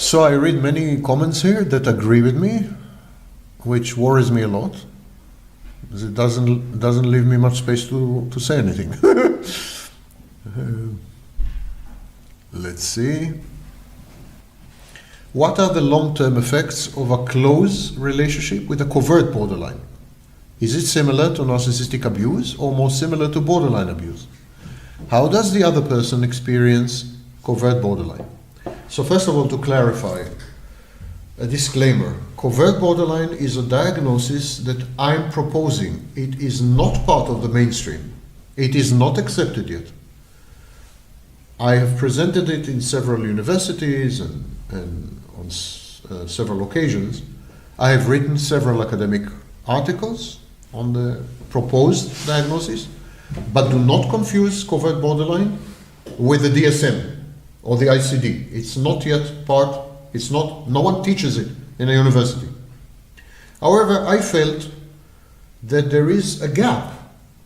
So I read many comments here that agree with me, which worries me a lot, because it doesn't leave me much space to say anything. Let's see. What are the long-term effects of a close relationship with a covert borderline? Is it similar to narcissistic abuse or more similar to borderline abuse? How does the other person experience covert borderline? So first of all, to clarify, a disclaimer. Covert borderline is a diagnosis that I'm proposing. It is not part of the mainstream. It is not accepted yet. I have presented it in several universities and on several occasions. I have written several academic articles on the proposed diagnosis, but do not confuse covert borderline with the DSM or the ICD. It's not yet part, no one teaches it in a university. However, I felt that there is a gap,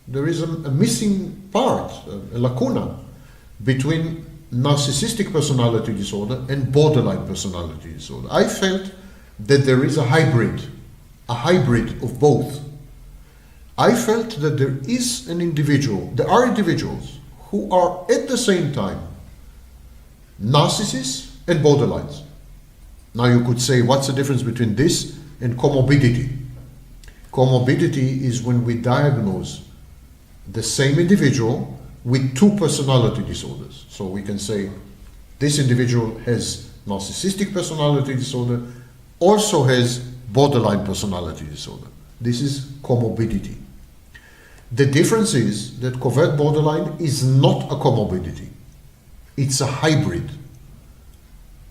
there is a missing part, a lacuna between narcissistic personality disorder and borderline personality disorder. I felt that there is a hybrid of both. I felt that there are individuals who are at the same time narcissists and borderlines. Now you could say, what's the difference between this and comorbidity? Comorbidity is when we diagnose the same individual with two personality disorders. So we can say this individual has narcissistic personality disorder, also has borderline personality disorder. This is comorbidity. The difference is that covert borderline is not a comorbidity. It's a hybrid.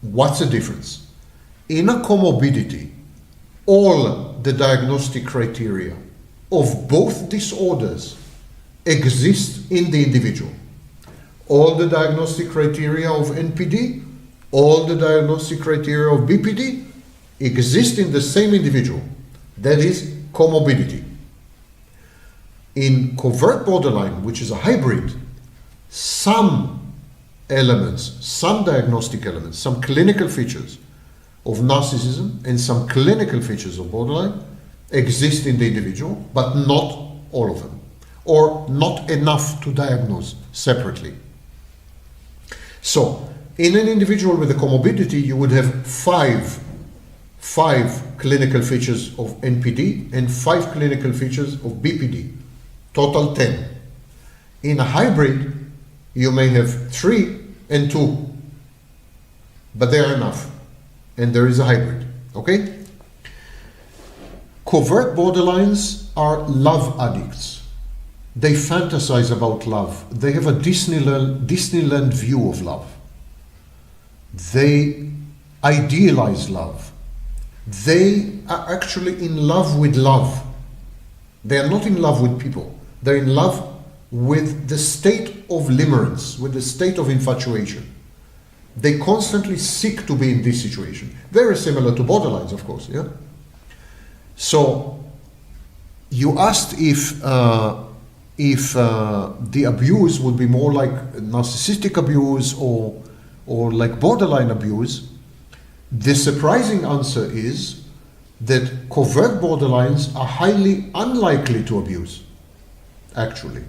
What's the difference? In a comorbidity, all the diagnostic criteria of both disorders exist in the individual. All the diagnostic criteria of NPD, all the diagnostic criteria of BPD exist in the same individual. That is comorbidity. In covert borderline, which is a hybrid, some elements, some diagnostic elements, some clinical features of narcissism and some clinical features of borderline exist in the individual, but not all of them, or not enough to diagnose separately. So, in an individual with a comorbidity, you would have five clinical features of NPD and 5 clinical features of BPD, total 10. In a hybrid, you may have 3 and 2, but they are enough, and there is a hybrid, okay? Covert borderlines are love addicts. They fantasize about love. They have a Disneyland view of love. They idealize love. They are actually in love with love. They are not in love with people. They're in love with the state of limerence, with the state of infatuation. They constantly seek to be in this situation. Very similar to borderlines, of course, yeah? So, you asked if the abuse would be more like narcissistic abuse or like borderline abuse. The surprising answer is that covert borderlines are highly unlikely to abuse, actually.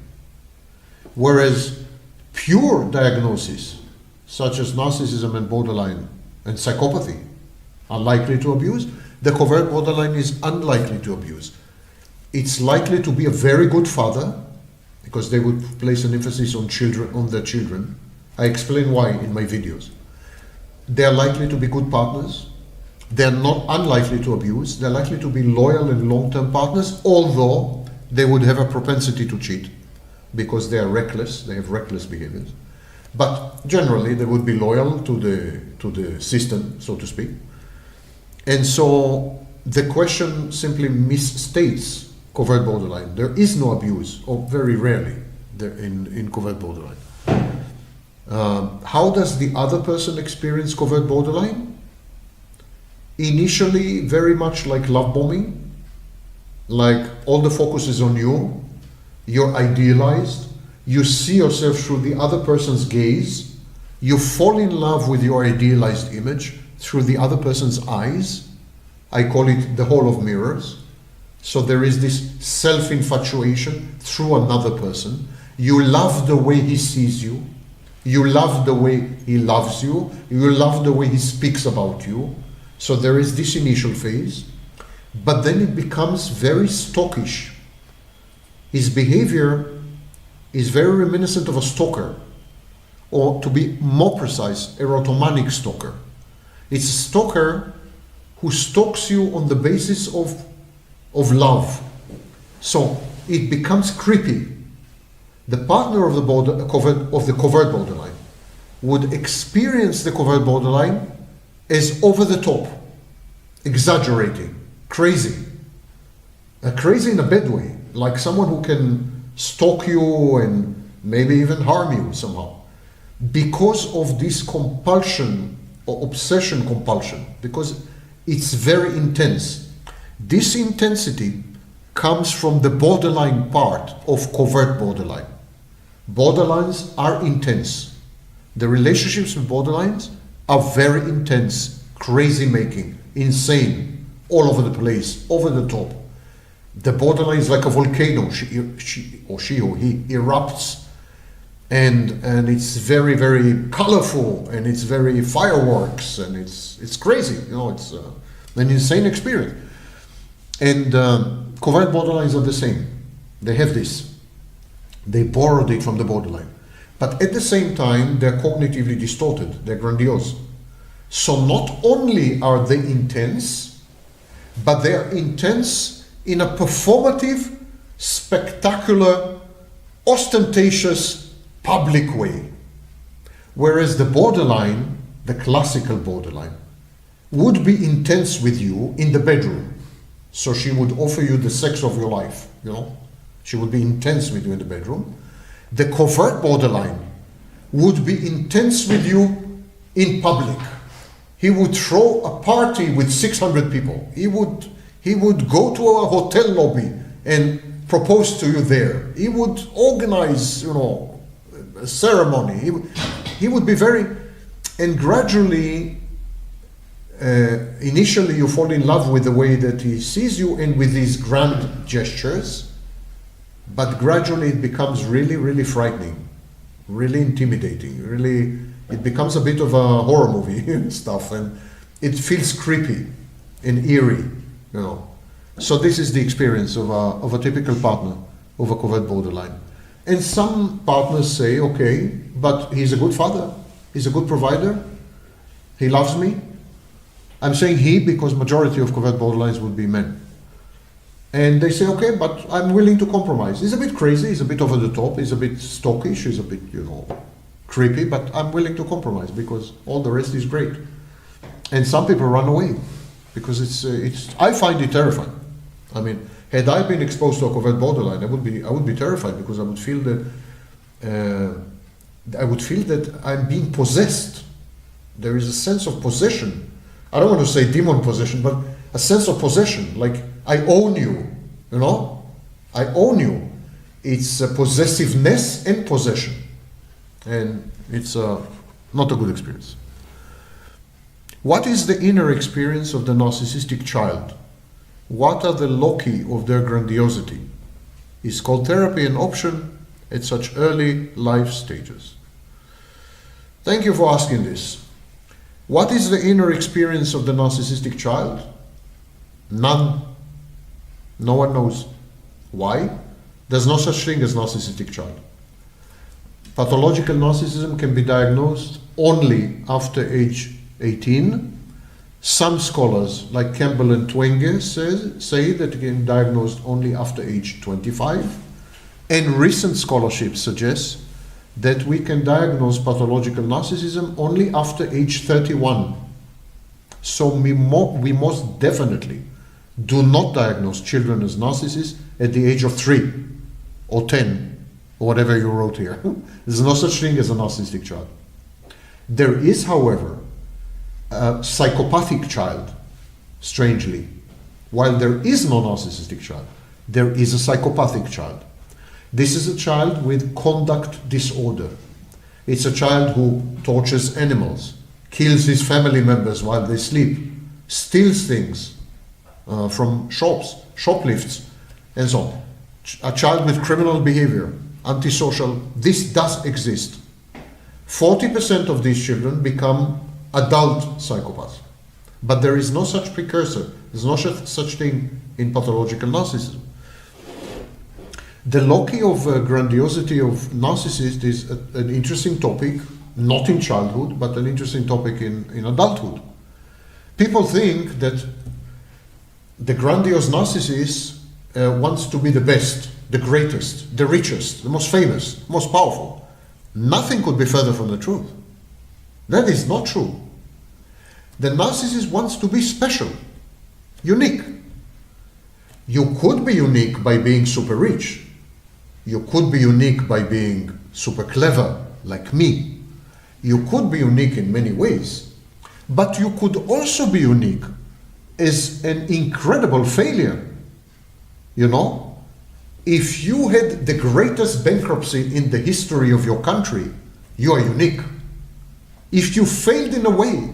Whereas pure diagnosis, such as narcissism and borderline and psychopathy, are likely to abuse, the covert borderline is unlikely to abuse. It's likely to be a very good father, because they would place an emphasis on their children. I explain why in my videos. They are likely to be good partners. They're not unlikely to abuse. They're likely to be loyal and long-term partners, although they would have a propensity to cheat because they are reckless. They have reckless behaviors. But generally, they would be loyal to the system, so to speak. And so the question simply misstates covert borderline. There is no abuse, or very rarely, in covert borderline. How does the other person experience covert borderline? Initially, very much like love bombing, like all the focus is on you, you're idealized, you see yourself through the other person's gaze, you fall in love with your idealized image through the other person's eyes. I call it the hall of mirrors. So there is this self-infatuation through another person. You love the way he sees you. You love the way he loves you. You love the way he speaks about you. So there is this initial phase. But then it becomes very stalkish. His behavior is very reminiscent of a stalker. Or to be more precise, erotomanic stalker. It's a stalker who stalks you on the basis of love. So it becomes creepy. The partner of the covert borderline would experience the covert borderline as over the top, exaggerating, crazy. Crazy in a bad way, like someone who can stalk you and maybe even harm you somehow. Because of this compulsion or obsession compulsion, because it's very intense. This intensity comes from the borderline part of covert borderline. Borderlines are intense. The relationships with borderlines are very intense, crazy making, insane, all over the place, over the top. The borderline is like a volcano. She or he erupts, and it's very, very colorful, and it's very fireworks, and it's crazy. It's an insane experience. And covert borderlines are the same. They have this. They borrowed it from the borderline. But at the same time, they're cognitively distorted. They're grandiose. So not only are they intense, but they are intense in a performative, spectacular, ostentatious, public way. Whereas the borderline, the classical borderline, would be intense with you in the bedroom. So she would offer you the sex of your life, She would be intense with you in the bedroom. The covert borderline would be intense with you in public. He would throw a party with 600 people. He would go to a hotel lobby and propose to you there. He would organize, a ceremony. He would be very, and gradually, initially you fall in love with the way that he sees you and with his grand gestures. But gradually it becomes really, really frightening, really intimidating, really, it becomes a bit of a horror movie and stuff, and it feels creepy and eerie, So this is the experience of a typical partner of a covert borderline. And some partners say, okay, but he's a good father, he's a good provider, he loves me. I'm saying he because majority of covert borderlines would be men. And they say, okay, but I'm willing to compromise. He's a bit crazy, he's a bit over the top, he's a bit stalkish, he's a bit, creepy, but I'm willing to compromise because all the rest is great. And some people run away because it's. I find it terrifying. I mean, had I been exposed to a covert borderline, I would be terrified because I would feel that I'm being possessed. There is a sense of possession. I don't want to say demon possession, but a sense of possession, like I own you, I own you. It's a possessiveness and possession. And it's not a good experience. What is the inner experience of the narcissistic child? What are the loci of their grandiosity? Is called therapy an option at such early life stages? Thank you for asking this. What is the inner experience of the narcissistic child? None. No one knows. Why? There's no such thing as narcissistic child. Pathological narcissism can be diagnosed only after age 18. Some scholars, like Campbell and Twenge, say that it can be diagnosed only after age 25. And recent scholarship suggests that we can diagnose pathological narcissism only after age 31. So we most definitely do not diagnose children as narcissists at the age of 3 or 10 or whatever you wrote here. There's no such thing as a narcissistic child. There is, however, a psychopathic child, strangely. While there is no narcissistic child, there is a psychopathic child. This is a child with conduct disorder. It's a child who tortures animals, kills his family members while they sleep, steals things from shops, shoplifts, and so on. A child with criminal behavior, antisocial, this does exist. 40% of these children become adult psychopaths. But there is no such precursor. There's no such thing in pathological narcissism. The loci of grandiosity of narcissist is an interesting topic, not in childhood, but an interesting topic in adulthood. People think that the grandiose narcissist wants to be the best, the greatest, the richest, the most famous, most powerful. Nothing could be further from the truth. That is not true. The narcissist wants to be special, unique. You could be unique by being super rich. You could be unique by being super clever, like me. You could be unique in many ways. But you could also be unique as an incredible failure. You know? If you had the greatest bankruptcy in the history of your country, you are unique. If you failed in a way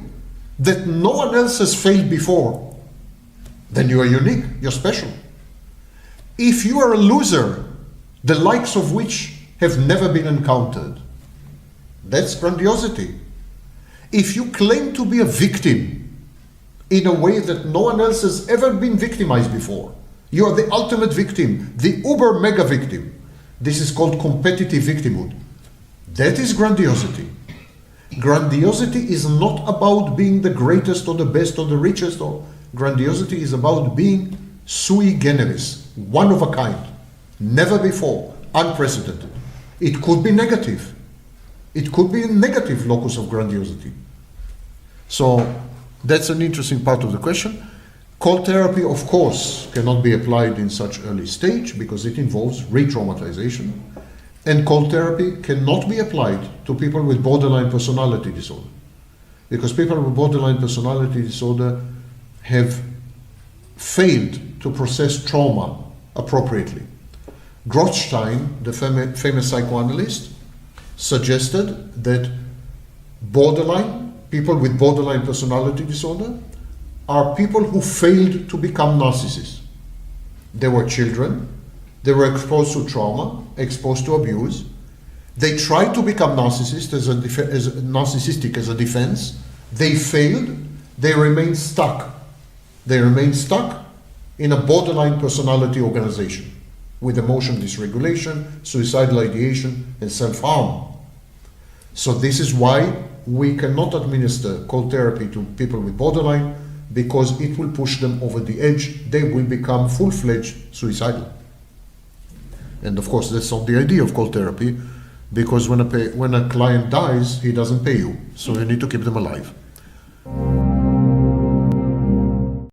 that no one else has failed before, then you are unique, you're special. If you are a loser, the likes of which have never been encountered, that's grandiosity. If you claim to be a victim in a way that no one else has ever been victimized before, you are the ultimate victim, the uber mega victim. This is called competitive victimhood. That is grandiosity. Grandiosity is not about being the greatest or the best or the richest. Or grandiosity is about being sui generis, one of a kind, never before, unprecedented. It could be negative. It could be a negative locus of grandiosity. So that's an interesting part of the question. Cold therapy, of course, cannot be applied in such early stage because it involves re-traumatization. And cold therapy cannot be applied to people with borderline personality disorder. Because people with borderline personality disorder have failed to process trauma appropriately. Grothstein, the famous psychoanalyst, suggested that people with borderline personality disorder are people who failed to become narcissists. They were children, they were exposed to trauma, exposed to abuse. They tried to become narcissistic as a defense. They failed. They remained stuck. They remained stuck in a borderline personality organization with emotion dysregulation, suicidal ideation, and self-harm. So this is why we cannot administer cold therapy to people with borderline, because it will push them over the edge. They will become full-fledged suicidal. And of course, that's not the idea of cold therapy, because when a client dies, he doesn't pay you. So you need to keep them alive.